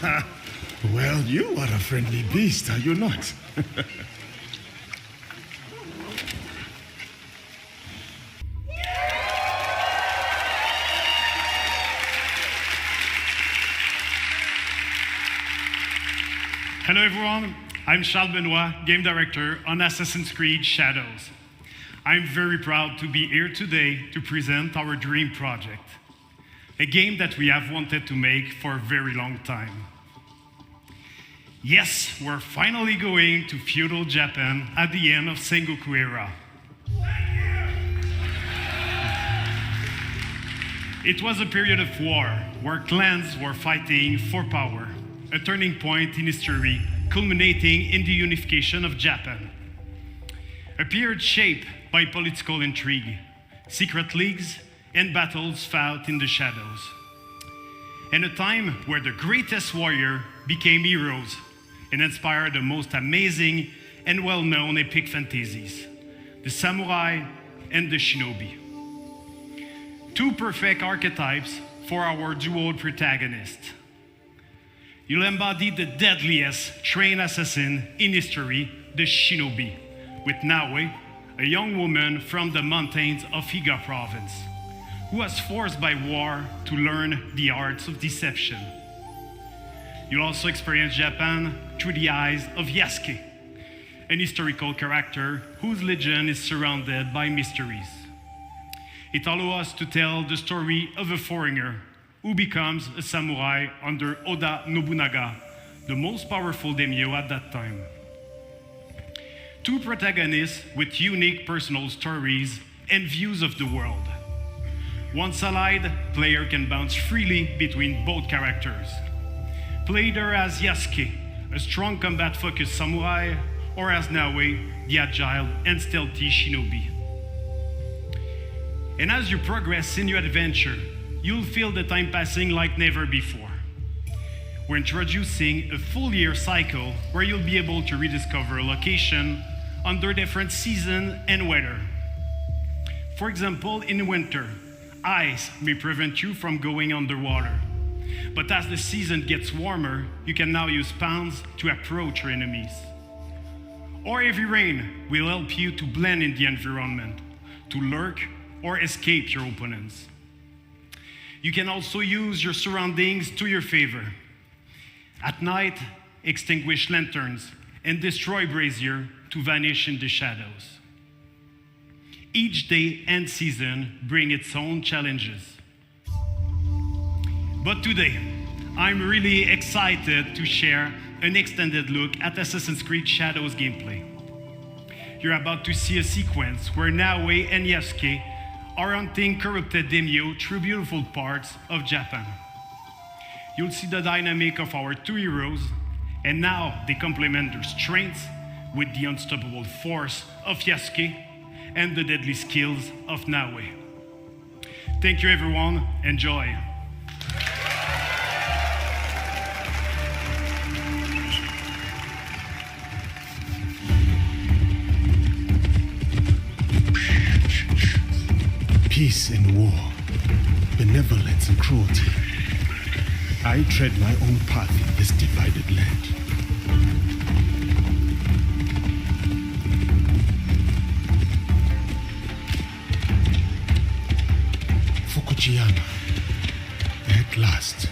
Well, you are a friendly beast, are you not? Hello everyone, I'm Charles Benoit, Game Director on Assassin's Creed Shadows. I'm very proud to be here today to present our dream project, a game that we have wanted to make for a very long time. Yes, we're finally going to feudal Japan at the end of Sengoku era. It was a period of war where clans were fighting for power, a turning point in history culminating in the unification of Japan. A period shaped by political intrigue, secret leagues, and battles fought in the shadows. And a time where the greatest warrior became heroes and inspired the most amazing and well-known epic fantasies, the samurai and the shinobi. Two perfect archetypes for our duo protagonists. You'll embody the deadliest trained assassin in history, the shinobi, with Naoe, a young woman from the mountains of Iga Province, who was forced by war to learn the arts of deception. You'll also experience Japan through the eyes of Yasuke, an historical character whose legend is surrounded by mysteries. It allows us to tell the story of a foreigner who becomes a samurai under Oda Nobunaga, the most powerful daimyo at that time. Two protagonists with unique personal stories and views of the world. Once allied, player can bounce freely between both characters. Play either as Yasuke, a strong combat-focused samurai, or as Naoe, the agile and stealthy shinobi. And as you progress in your adventure, you'll feel the time passing like never before. We're introducing a full year cycle where you'll be able to rediscover a location under different season and weather. For example, in winter, ice may prevent you from going underwater. But as the season gets warmer, you can now use spawns to approach your enemies. Or heavy rain will help you to blend in the environment, to lurk or escape your opponents. You can also use your surroundings to your favor. At night, extinguish lanterns and destroy brazier to vanish in the shadows. Each day and season bring its own challenges. But today, I'm really excited to share an extended look at Assassin's Creed Shadows gameplay. You're about to see a sequence where Naoe and Yasuke are hunting corrupted daimyo through beautiful parts of Japan. You'll see the dynamic of our two heroes, and now they complement their strengths with the unstoppable force of Yasuke and the deadly skills of Naoe. Thank you everyone, enjoy. Peace and war, benevolence and cruelty. I tread my own path in this divided land. Fukujiyama, at last.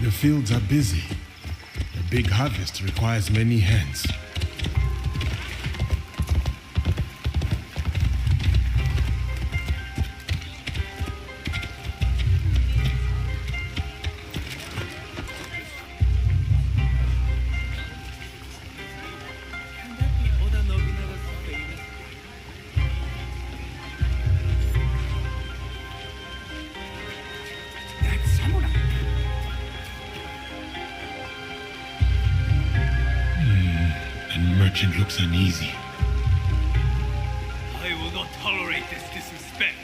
The fields are busy. The big harvest requires many hands. Merchant looks uneasy. I will not tolerate this disrespect.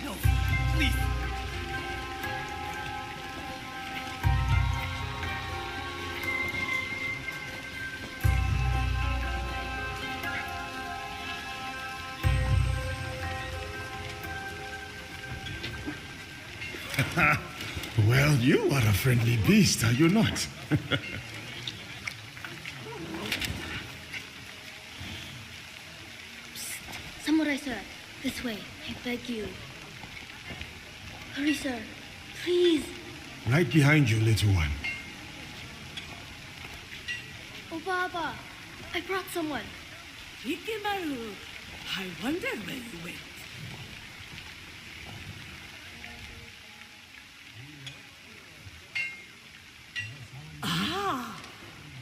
No, please. Well, you are a friendly beast, are you not? Samurai sir, this way, I beg you. Hurry, sir. Please. Right behind you, little one. Oh, Baba, I brought someone. Ikemaru, I wonder where you went. Ah,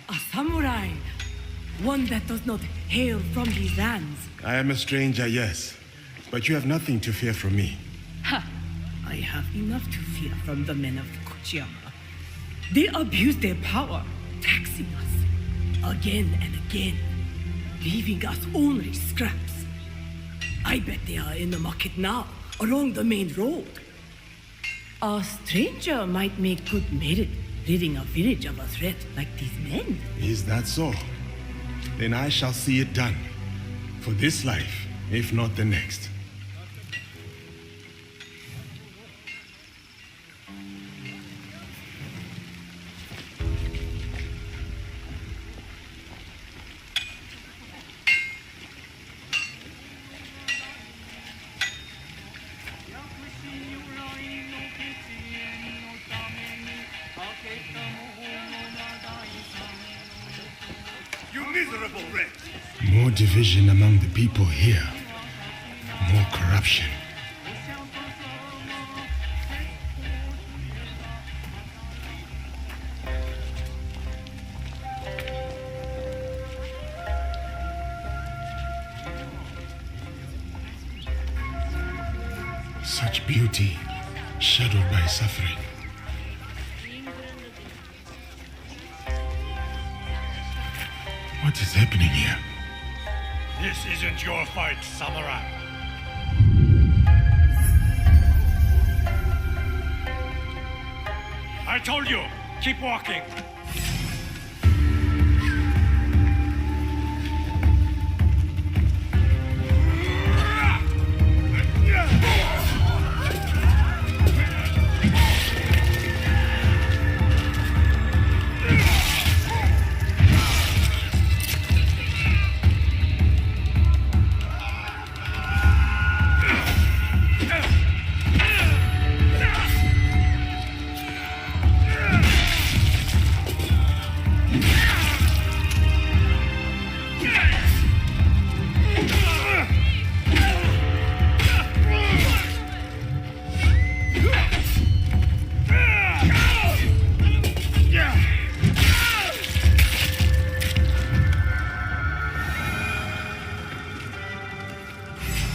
a samurai. One that does not hail from his lands. I am a stranger, yes. But you have nothing to fear from me. Ha! I have enough to fear from the men of Kochiyama. They abuse their power, taxing us again and again, leaving us only scraps. I bet they are in the market now, along the main road. A stranger might make good merit, ridding a village of a threat like these men. Is that so? Then I shall see it done. For this life, if not the next. You miserable wretch! More division among the people here. More corruption. Such beauty, shadowed by suffering. What is happening here? This isn't your fight, samurai. I told you, keep walking.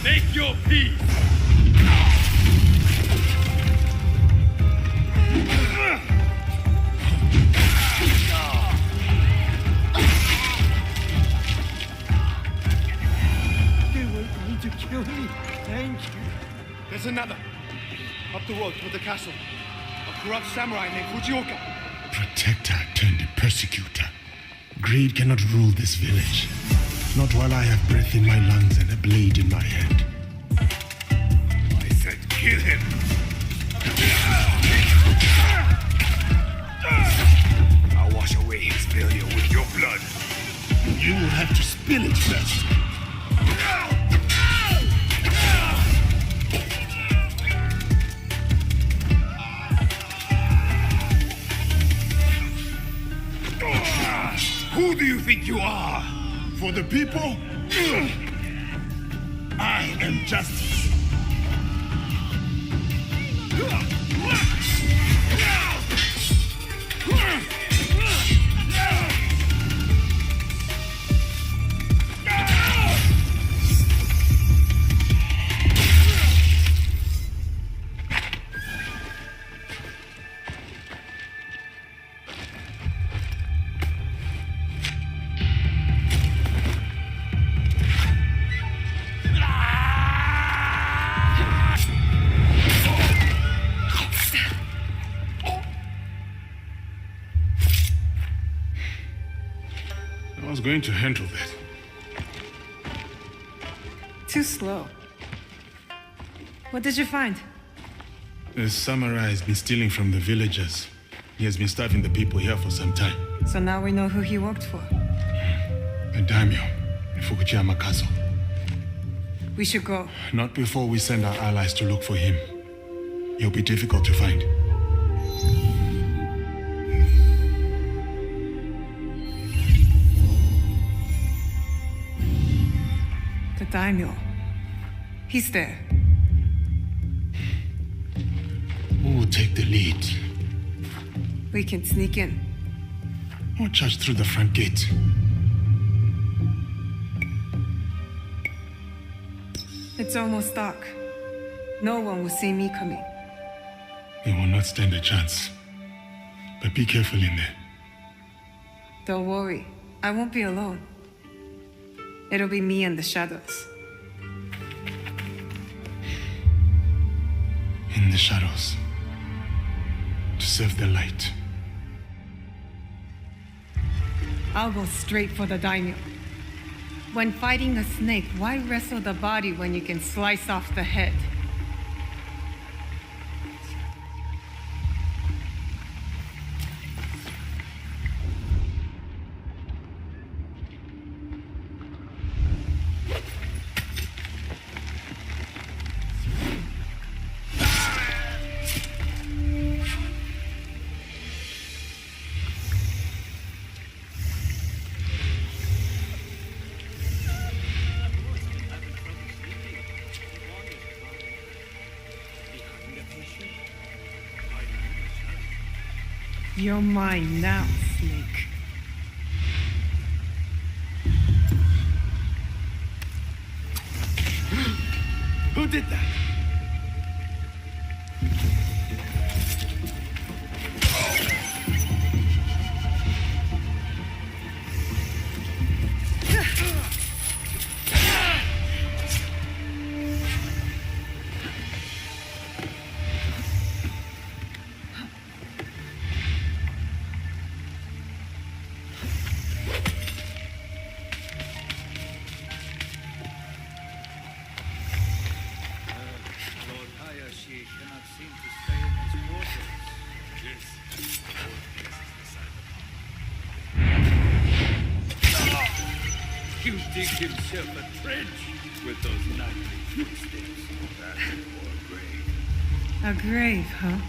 Make your peace! They were going to kill me. Thank you. There's another. Up the road toward the castle. A corrupt samurai named Fujioka. Protector turned persecutor. Greed cannot rule this village. Not while I have breath in my lungs and a blade in my hand. I said kill him. I'll wash away his failure with your blood. You will have to spill it first. Who do you think you are? For the people, I am justice. I was going to handle that. Too slow. What did you find? The samurai has been stealing from the villagers. He has been starving the people here for some time. So now we know who he worked for. The daimyo in Fukuyama Castle. We should go. Not before we send our allies to look for him. He'll be difficult to find. The daimyo. He's there. Who will take the lead? We can sneak in. Or charge through the front gate? It's almost dark. No one will see me coming. They will not stand a chance. But be careful in there. Don't worry. I won't be alone. It'll be me and the shadows. In the shadows. To serve the light. I'll go straight for the daimyo. When fighting a snake, why wrestle the body when you can slice off the head? You're mine now, Snake. Who did that? Lord Hayashi cannot seem to stay in his quarters. You dig himself a trench with those nightly footsteps. That's your grave. A grave, huh?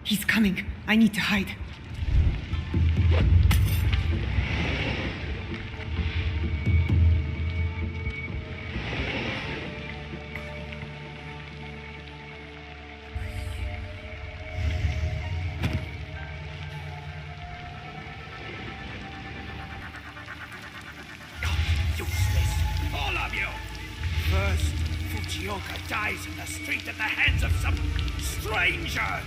He's coming. I need to hide. Useless, all of you! First, Fujioka dies in the street at the hands of some stranger!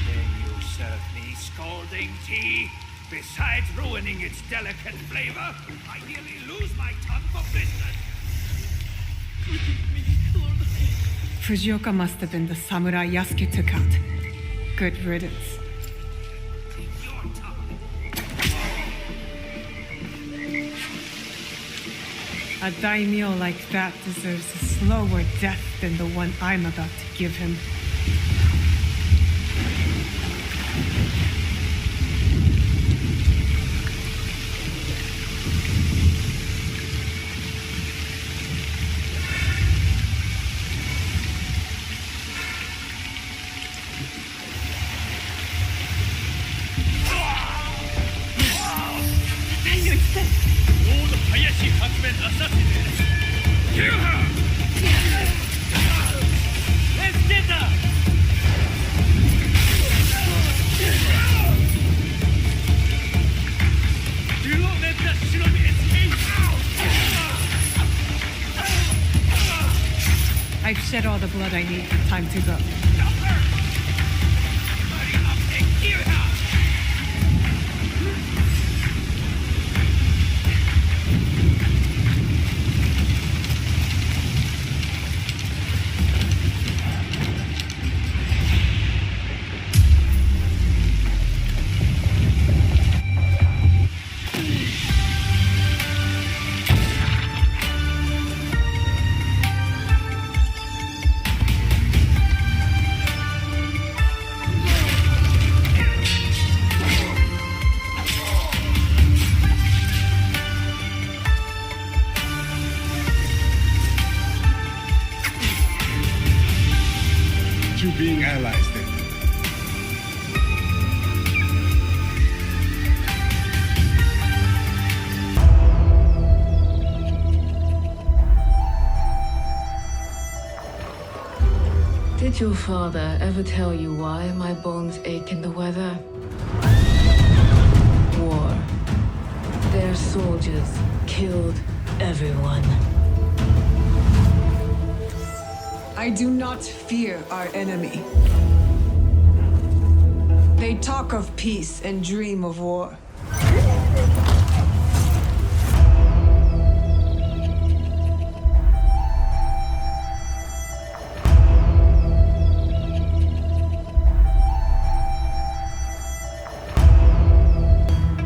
Then you serve me scalding tea. Besides ruining its delicate flavor, I nearly lose my tongue for business. Fujioka must have been the samurai Yasuke took out. Good riddance. Take your tongue. A daimyo like that deserves a slower death than the one I'm about to give him. getting extended. All the Hayashi Huntsman assassinated. Kill her! Let's get her! Do not let that shinobi escape! I've shed all the blood I need. Time to go. Stop her! Hurry up and kill her! You being allies then. Did your father ever tell you why my bones ache in the weather? War. Their soldiers killed everyone. I do not fear our enemy. They talk of peace and dream of war.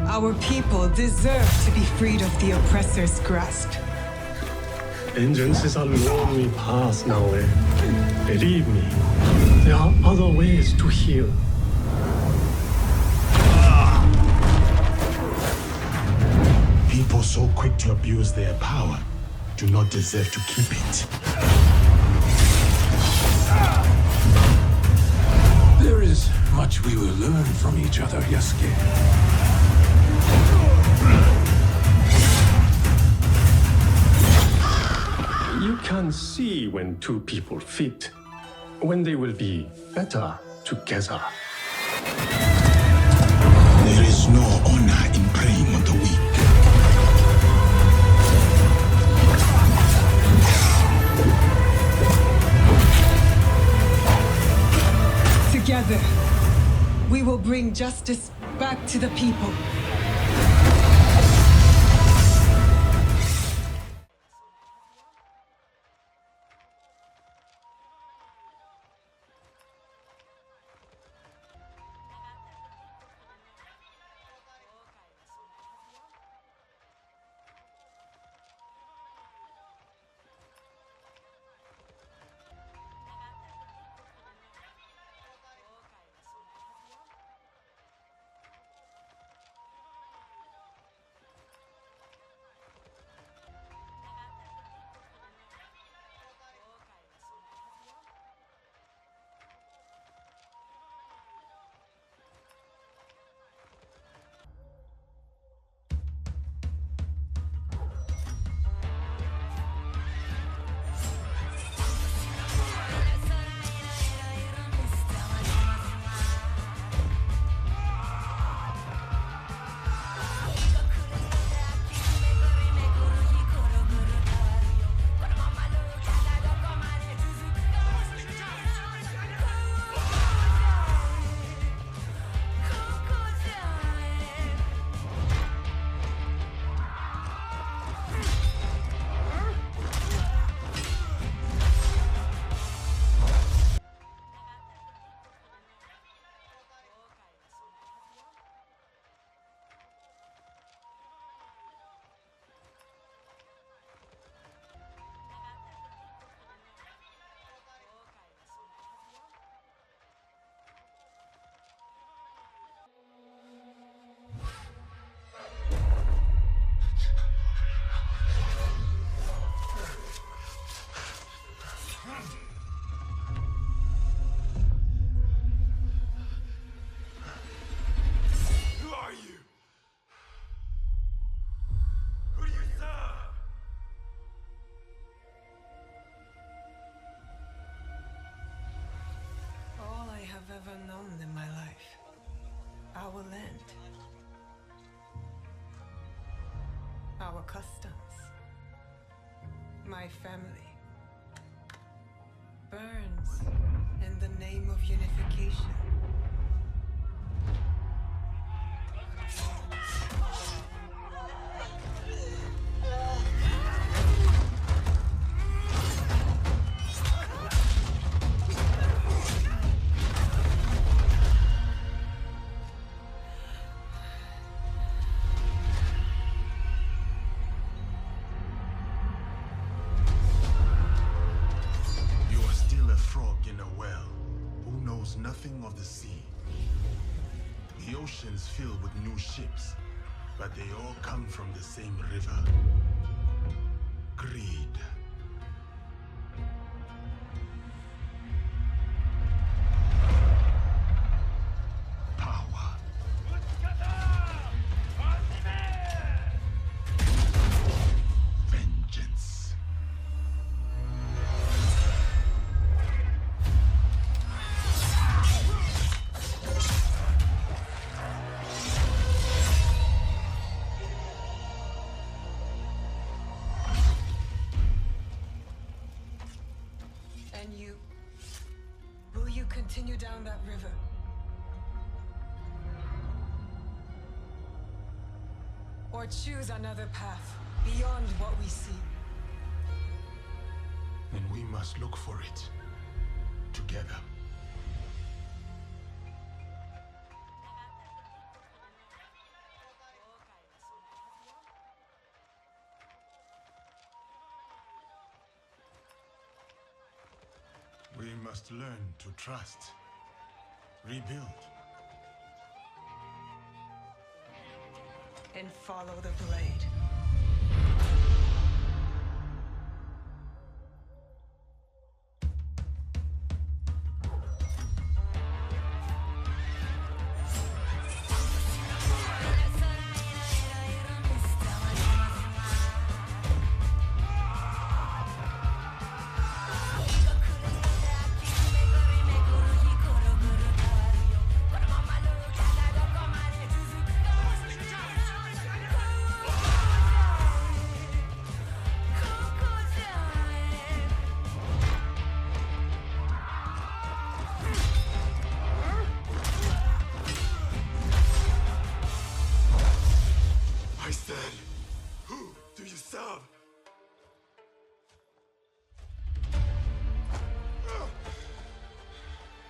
Our people deserve to be freed of the oppressor's grasp. Vengeance is a lonely path, Naoe. Believe me, there are other ways to heal. People so quick to abuse their power do not deserve to keep it. There is much we will learn from each other, Yasuke. You can see when two people fit, when they will be better together. There is no honor in preying on the weak. Together, we will bring justice back to the people. never known in my life. Our land. Our customs. My family. Burns in the name of unification. Nothing of the sea. The ocean's filled with new ships, but they all come from the same river. Greed. Power. Vengeance. Will you continue down that river? Or choose another path beyond what we see? Then we must look for it together. We must learn to trust, rebuild, and follow the blade.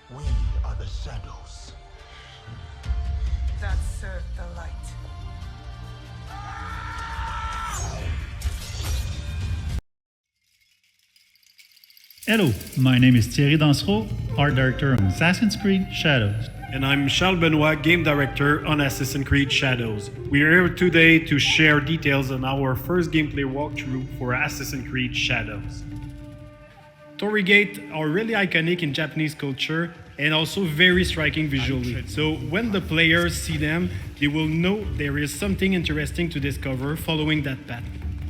We are the shadows that serve the light. Hello, my name is Thierry Dansereau, art director on Assassin's Creed Shadows. And I'm Charles Benoit, game director on Assassin's Creed Shadows. We are here today to share details on our first gameplay walkthrough for Assassin's Creed Shadows. Torii gates are really iconic in Japanese culture and also very striking visually. So when the players see them, they will know there is something interesting to discover following that path.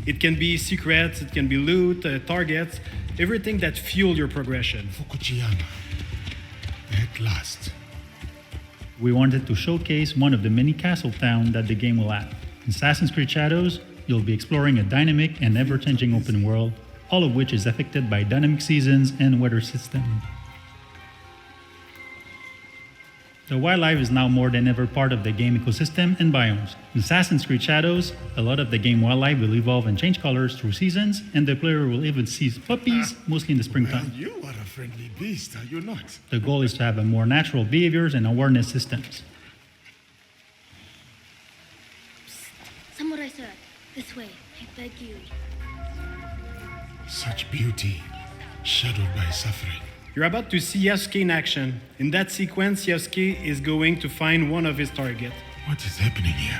It can be secrets, it can be loot, targets, everything that fuel your progression. Fukujiyama. At last. We wanted to showcase one of the many castle towns that the game will have. In Assassin's Creed Shadows, you'll be exploring a dynamic and ever-changing open world, all of which is affected by dynamic seasons and weather system. The wildlife is now more than ever part of the game ecosystem and biomes. In Assassin's Creed Shadows, a lot of the game wildlife will evolve and change colors through seasons, and the player will even see puppies, mostly in the springtime. Well, you are a friendly beast, are you not? The goal is to have a more natural behaviors and awareness systems. Samurai sir, this way. I beg you. Such beauty, shadowed by suffering. You're about to see Yasuke in action. In that sequence, Yasuke is going to find one of his targets. What is happening here?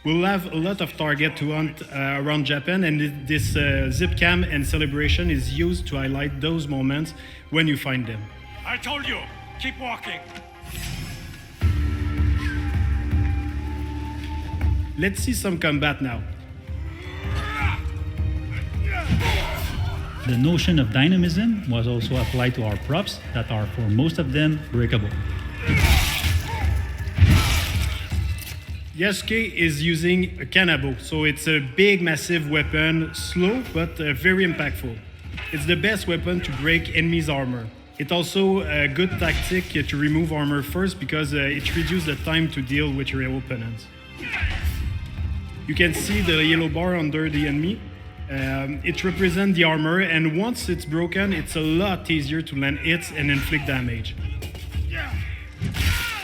We'll have a lot of targets to hunt around Japan, and this zip cam and celebration is used to highlight those moments when you find them. I told you, keep walking. Let's see some combat now. The notion of dynamism was also applied to our props that are, for most of them, breakable. Yasuke is using a kanabo, so it's a big, massive weapon, slow but very impactful. It's the best weapon to break enemies' armor. It's also a good tactic to remove armor first because it reduces the time to deal with your opponents. You can see the yellow bar under the enemy. It represents the armor, and once it's broken, it's a lot easier to land hits and inflict damage.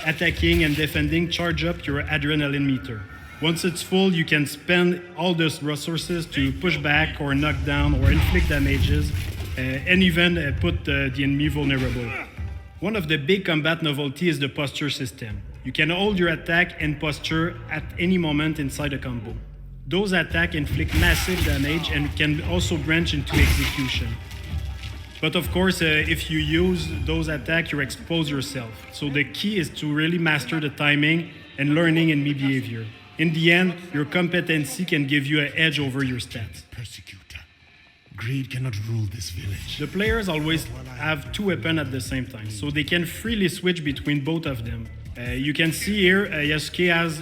Attacking and defending charge up your adrenaline meter. Once it's full, you can spend all those resources to push back or knock down or inflict damages and even put the enemy vulnerable. One of the big combat novelty is the posture system. You can hold your attack and posture at any moment inside a combo. Those attacks inflict massive damage and can also branch into execution. But of course, if you use those attacks, you expose yourself. So the key is to really master the timing and learning enemy behavior. In the end, your competency can give you an edge over your stats. Persecutor. Greed cannot rule this village. The players always have two weapons at the same time, so they can freely switch between both of them. You can see here, Yasuke has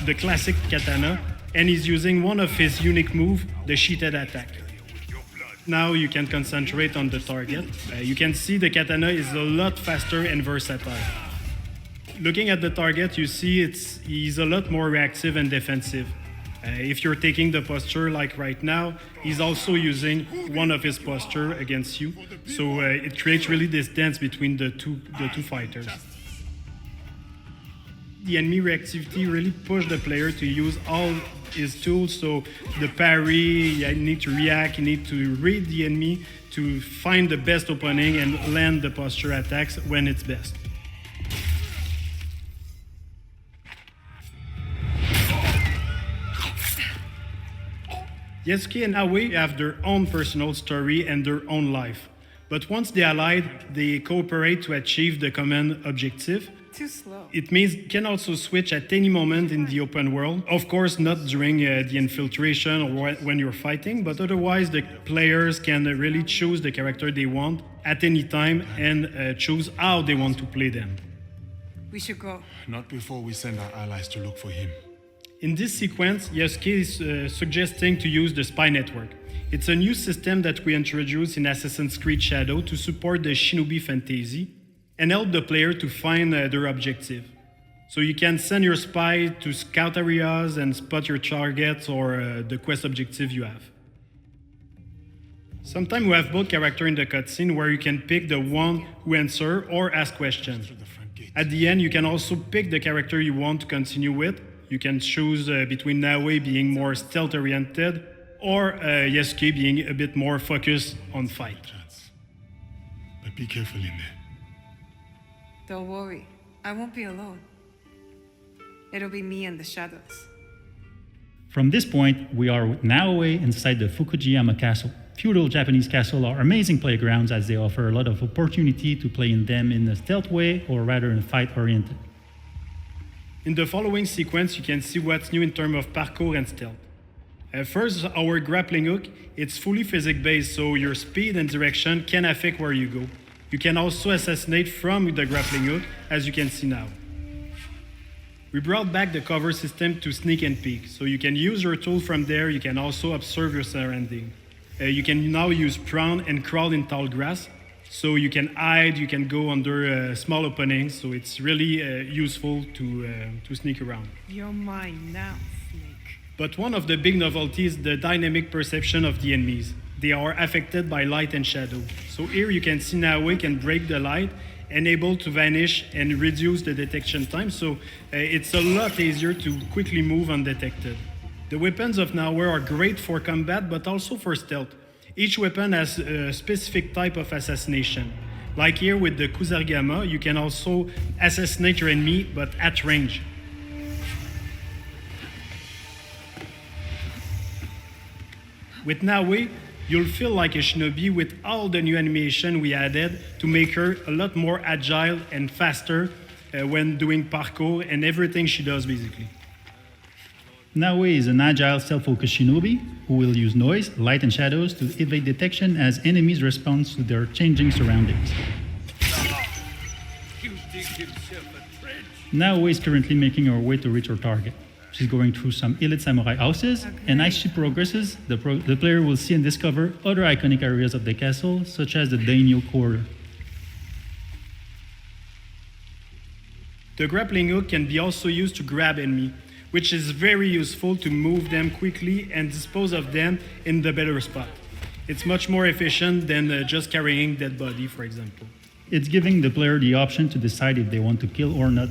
the classic katana, and he's using one of his unique moves, the sheeted attack. Now you can concentrate on the target. You can see the katana is a lot faster and versatile. Looking at the target, you see he's a lot more reactive and defensive. If you're taking the posture like right now, he's also using one of his posture against you. So it creates really this dance between the two fighters. The enemy reactivity really pushed the player to use all his tools. So the parry, you need to react, you need to read the enemy to find the best opening and land the posture attacks when it's best. Yasuke and Naoe have their own personal story and their own life. But once they allied, they cooperate to achieve the common objective. Too slow. It means you can also switch at any moment in the open world. Of course, not during the infiltration or when you're fighting, but otherwise the players can really choose the character they want at any time and choose how they want to play them. We should go. Not before we send our allies to look for him. In this sequence, Yasuke is suggesting to use the spy network. It's a new system that we introduced in Assassin's Creed Shadow to support the shinobi fantasy and help the player to find their objective. So you can send your spy to scout areas and spot your targets or the quest objective you have. Sometimes we have both characters in the cutscene where you can pick the one who answers or ask questions. At the end, you can also pick the character you want to continue with. You can choose between Naoe being more stealth-oriented or Yasuke being a bit more focused on fight. But be careful in there. Don't worry, I won't be alone. It'll be me and the shadows. From this point, we are with Naoe inside the Fukujiyama Castle. Feudal Japanese castles are amazing playgrounds as they offer a lot of opportunity to play in them in a stealth way or rather in fight-oriented. In the following sequence, you can see what's new in terms of parkour and stealth. First, our grappling hook. It's fully physics-based, so your speed and direction can affect where you go. You can also assassinate from the grappling hook, as you can see now. We brought back the cover system to sneak and peek, so you can use your tool from there. You can also observe your surrounding. You can now use prone and crawl in tall grass, so you can hide, you can go under small openings, so it's really useful to sneak around. You're mine now, Snake. But one of the big novelties is the dynamic perception of the enemies. They are affected by light and shadow. So here you can see Naoe can break the light and able to vanish and reduce the detection time, so it's a lot easier to quickly move undetected. The weapons of Naoe are great for combat, but also for stealth. Each weapon has a specific type of assassination. Like here with the Kusarigama, you can also assassinate your enemy, but at range. With Naoe, you'll feel like a shinobi with all the new animation we added to make her a lot more agile and faster when doing parkour and everything she does basically. Naoe is an agile, self-focused shinobi who will use noise, light and shadows to evade detection as enemies respond to their changing surroundings. You dig himself a trench. Naoe is currently making her way to reach her target. She's going through some elite samurai houses, and as she progresses, the player will see and discover other iconic areas of the castle, such as the daimyo quarter. The grappling hook can be also used to grab enemy, which is very useful to move them quickly and dispose of them in the better spot. It's much more efficient than just carrying dead body, for example. It's giving the player the option to decide if they want to kill or not.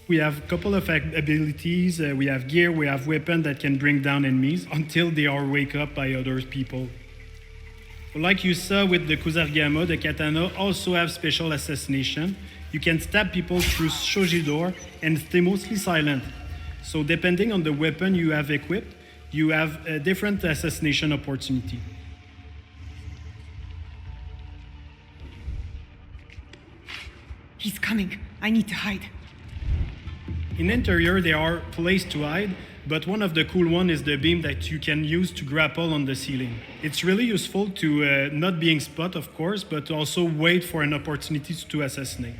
We have a couple of abilities, we have gear, we have weapons that can bring down enemies until they are wake up by other people. Like you saw with the Kusarigama, the katana also have special assassination. You can stab people through shoji door and stay mostly silent. So depending on the weapon you have equipped, you have a different assassination opportunity. He's coming. I need to hide. In interior, there are places to hide, but one of the cool ones is the beam that you can use to grapple on the ceiling. It's really useful to not being spot, of course, but also wait for an opportunity to assassinate.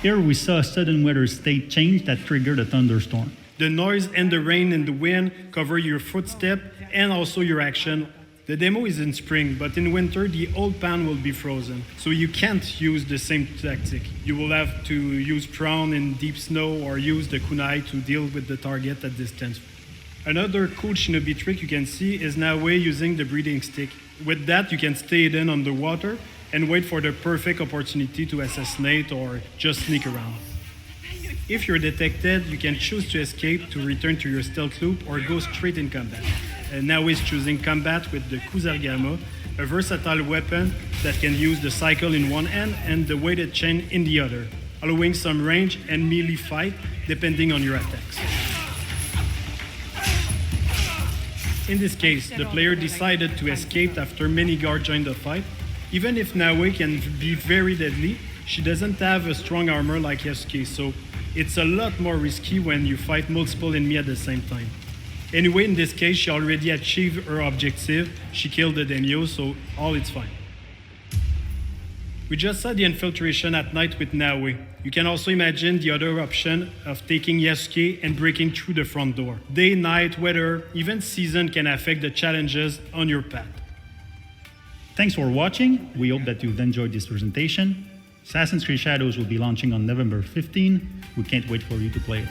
Here we saw a sudden weather state change that triggered a thunderstorm. The noise and the rain and the wind cover your footstep and also your action. The demo is in spring, but in winter the old pan will be frozen, so you can't use the same tactic. You will have to use prone in deep snow or use the kunai to deal with the target at distance. Another cool shinobi trick you can see is Naoe using the breathing stick. With that you can stay hidden underwater and wait for the perfect opportunity to assassinate or just sneak around. If you're detected, you can choose to escape to return to your stealth loop or go straight in combat. Naoe is choosing combat with the Kusarigama, a versatile weapon that can use the cycle in one hand and the weighted chain in the other, allowing some range and melee fight depending on your attacks. In this case, the player decided to escape after many guards joined the fight. Even if Naoe can be very deadly, she doesn't have a strong armor like Yasuke, so it's a lot more risky when you fight multiple enemies at the same time. Anyway, in this case, she already achieved her objective. She killed the daimyo, so all is fine. We just saw the infiltration at night with Naoe. You can also imagine the other option of taking Yasuke and breaking through the front door. Day, night, weather, even season can affect the challenges on your path. Thanks for watching. We hope that you've enjoyed this presentation. Assassin's Creed Shadows will be launching on November 15. We can't wait for you to play it.